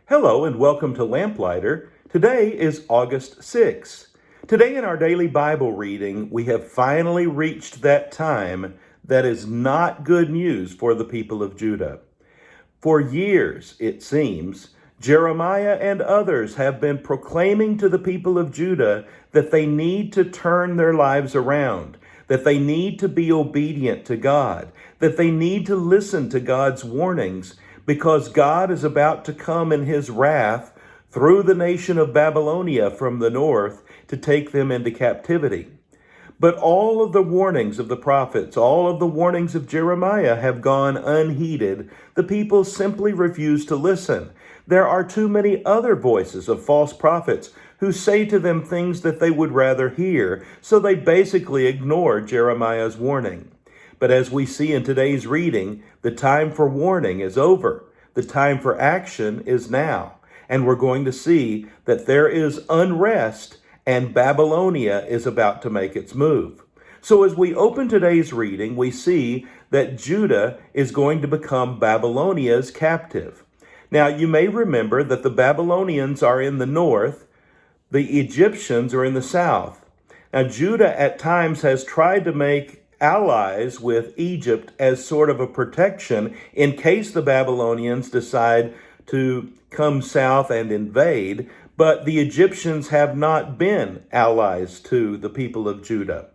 Hello and welcome to Lamplighter. Today is August 6th. Today in our daily Bible reading, we have finally reached that time that is not good news for the people of Judah. For years, it seems, Jeremiah and others have been proclaiming to the people of Judah that they need to turn their lives around, that they need to be obedient to God, that they need to listen to God's warnings, because God is about to come in his wrath through the nation of Babylonia from the north to take them into captivity. But all of the warnings of the prophets, all of the warnings of Jeremiah have gone unheeded. The people simply refuse to listen. There are too many other voices of false prophets who say to them things that they would rather hear, so they basically ignore Jeremiah's warning. But as we see in today's reading, the time for warning is over. The time for action is now. And we're going to see that there is unrest and Babylonia is about to make its move. So as we open today's reading, we see that Judah is going to become Babylonia's captive. Now, you may remember that the Babylonians are in the north, the Egyptians are in the south. Now, Judah at times has tried to make allies with Egypt as sort of a protection in case the Babylonians decide to come south and invade, but the Egyptians have not been allies to the people of Judah.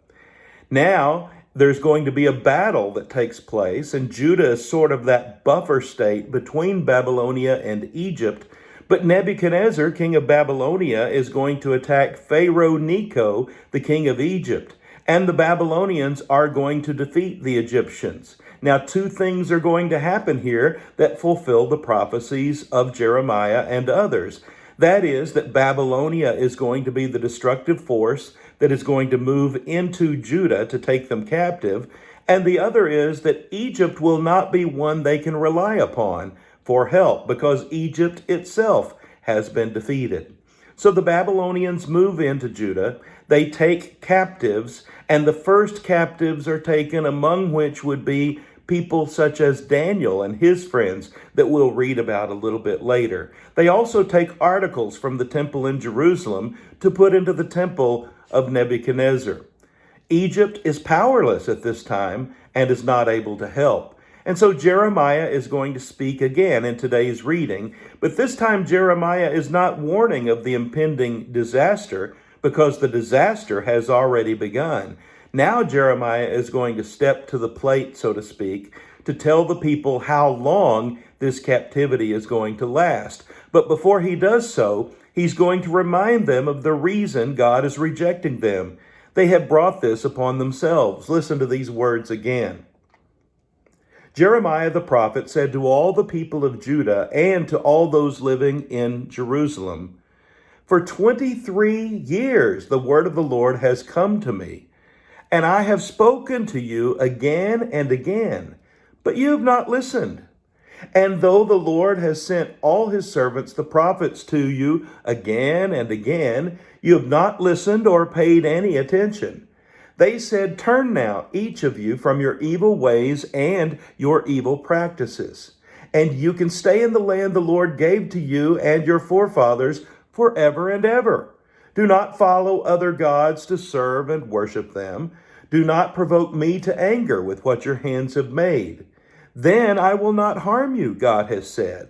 Now, there's going to be a battle that takes place, and Judah is sort of that buffer state between Babylonia and Egypt, but Nebuchadnezzar, king of Babylonia, is going to attack Pharaoh Necho, the king of Egypt. And the Babylonians are going to defeat the Egyptians. Now, two things are going to happen here that fulfill the prophecies of Jeremiah and others. That is, that Babylonia is going to be the destructive force that is going to move into Judah to take them captive. And the other is that Egypt will not be one they can rely upon for help because Egypt itself has been defeated. So the Babylonians move into Judah, they take captives, and the first captives are taken, among which would be people such as Daniel and his friends that we'll read about a little bit later. They also take articles from the temple in Jerusalem to put into the temple of Nebuchadnezzar. Egypt is powerless at this time and is not able to help. And so Jeremiah is going to speak again in today's reading, but this time Jeremiah is not warning of the impending disaster because the disaster has already begun. Now Jeremiah is going to step to the plate, so to speak, to tell the people how long this captivity is going to last. But before he does so, he's going to remind them of the reason God is rejecting them. They have brought this upon themselves. Listen to these words again. Jeremiah the prophet said to all the people of Judah and to all those living in Jerusalem, "For 23 years the word of the Lord has come to me, and I have spoken to you again and again, but you have not listened. And though the Lord has sent all his servants, the prophets, to you again and again, you have not listened or paid any attention. They said, 'Turn now, each of you, from your evil ways and your evil practices, and you can stay in the land the Lord gave to you and your forefathers forever and ever. Do not follow other gods to serve and worship them. Do not provoke me to anger with what your hands have made. Then I will not harm you,' God has said.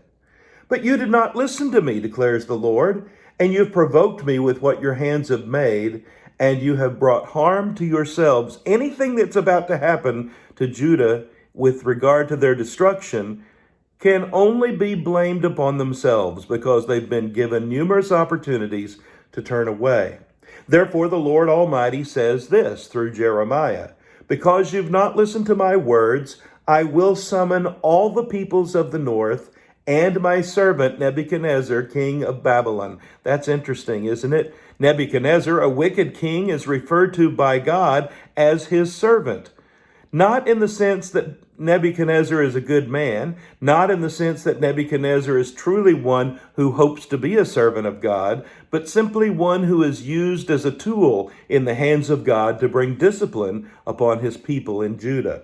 But you did not listen to me, declares the Lord, and you have provoked me with what your hands have made, and you have brought harm to yourselves." Anything that's about to happen to Judah with regard to their destruction can only be blamed upon themselves because they've been given numerous opportunities to turn away. Therefore, the Lord Almighty says this through Jeremiah, "Because you've not listened to my words, I will summon all the peoples of the north and my servant Nebuchadnezzar, king of Babylon." That's interesting, isn't it? Nebuchadnezzar, a wicked king, is referred to by God as his servant. Not in the sense that Nebuchadnezzar is a good man, not in the sense that Nebuchadnezzar is truly one who hopes to be a servant of God, but simply one who is used as a tool in the hands of God to bring discipline upon his people in Judah.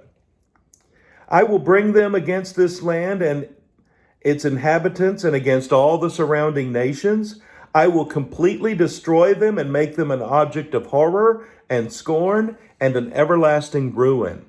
"I will bring them against this land and its inhabitants and against all the surrounding nations. I will completely destroy them and make them an object of horror and scorn and an everlasting ruin.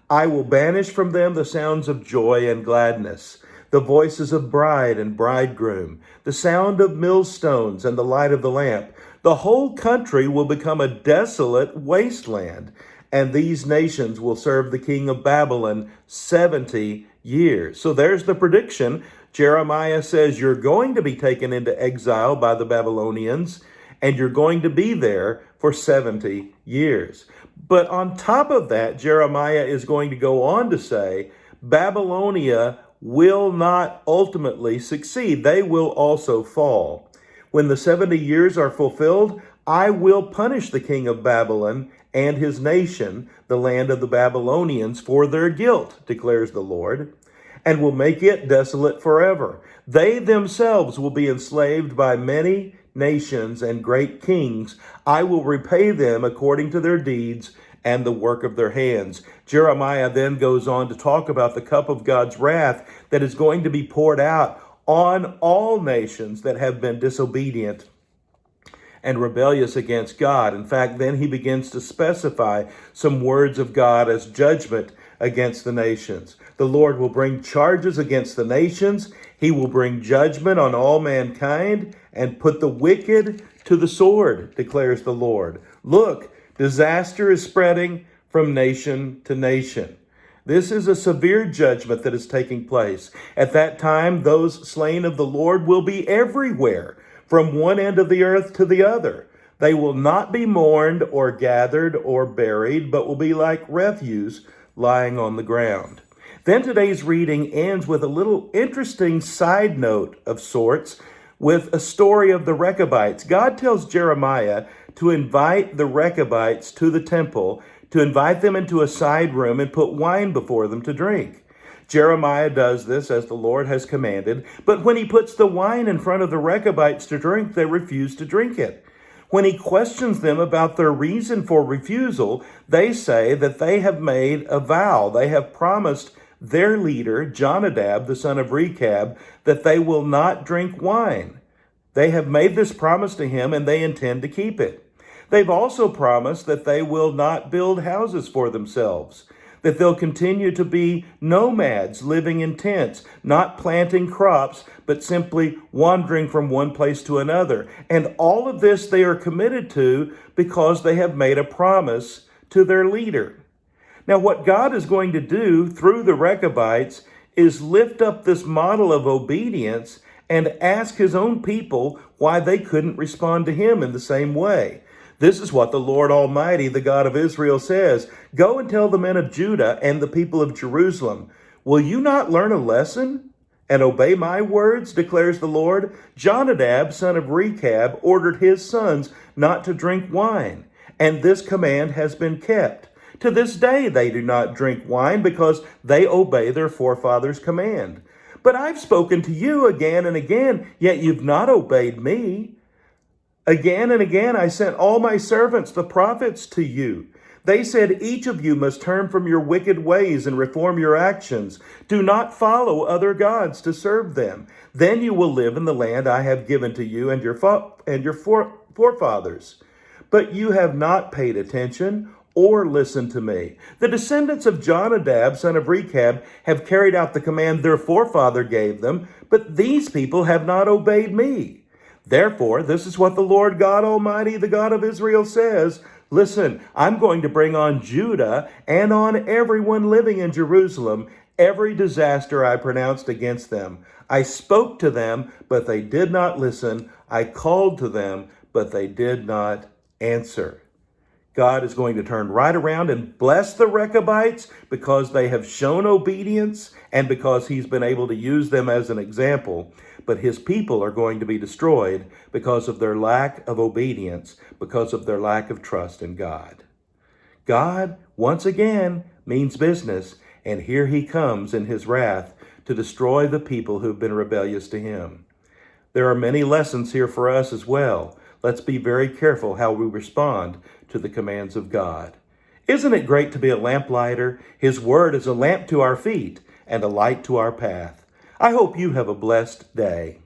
I will banish from them the sounds of joy and gladness, the voices of bride and bridegroom, the sound of millstones and the light of the lamp. The whole country will become a desolate wasteland, and these nations will serve the king of Babylon 70 years. So there's the prediction. Jeremiah says you're going to be taken into exile by the Babylonians, and you're going to be there for 70 years. But on top of that, Jeremiah is going to go on to say, Babylonia will not ultimately succeed. They will also fall. When the 70 years are fulfilled, I will punish the king of Babylon and his nation, the land of the Babylonians, for their guilt, declares the Lord, and will make it desolate forever. They themselves will be enslaved by many nations and great kings. I will repay them according to their deeds and the work of their hands. Jeremiah then goes on to talk about the cup of God's wrath that is going to be poured out on all nations that have been disobedient and rebellious against God. In fact, then he begins to specify some words of God as judgment against the nations. The Lord will bring charges against the nations. He will bring judgment on all mankind and put the wicked to the sword, declares the Lord. Look, disaster is spreading from nation to nation. This is a severe judgment that is taking place. At that time, those slain of the Lord will be everywhere, from one end of the earth to the other. They will not be mourned or gathered or buried, but will be like refuse lying on the ground. Then today's reading ends with a little interesting side note of sorts, with a story of the Rechabites. God tells Jeremiah to invite the Rechabites to the temple, to invite them into a side room and put wine before them to drink. Jeremiah does this as the Lord has commanded, but when he puts the wine in front of the Rechabites to drink, they refuse to drink it. When he questions them about their reason for refusal, they say that they have made a vow. They have promised their leader, Jonadab, the son of Rechab, that they will not drink wine. They have made this promise to him, and they intend to keep it. They've also promised that they will not build houses for themselves, that they'll continue to be nomads living in tents, not planting crops, but simply wandering from one place to another. And all of this they are committed to because they have made a promise to their leader. Now, what God is going to do through the Rechabites is lift up this model of obedience and ask his own people why they couldn't respond to him in the same way. This is what the Lord Almighty, the God of Israel, says. Go and tell the men of Judah and the people of Jerusalem, will you not learn a lesson and obey my words, declares the Lord? Jonadab, son of Rechab, ordered his sons not to drink wine, and this command has been kept. To this day they do not drink wine because they obey their forefathers' command. But I've spoken to you again and again, yet you've not obeyed me. Again and again I sent all my servants, the prophets, to you. They said, each of you must turn from your wicked ways and reform your actions. Do not follow other gods to serve them. Then you will live in the land I have given to you and your forefathers. But you have not paid attention or listened to me. The descendants of Jonadab, son of Rechab, have carried out the command their forefather gave them, but these people have not obeyed me. Therefore, this is what the Lord God Almighty, the God of Israel, says. Listen, I'm going to bring on Judah and on everyone living in Jerusalem every disaster I pronounced against them. I spoke to them, but they did not listen. I called to them, but they did not answer. God is going to turn right around and bless the Rechabites because they have shown obedience and because he's been able to use them as an example. But his people are going to be destroyed because of their lack of obedience, because of their lack of trust in God. God, once again, means business, and here he comes in his wrath to destroy the people who've been rebellious to him. There are many lessons here for us as well. Let's be very careful how we respond to the commands of God. Isn't it great to be a lamplighter? His word is a lamp to our feet and a light to our path. I hope you have a blessed day.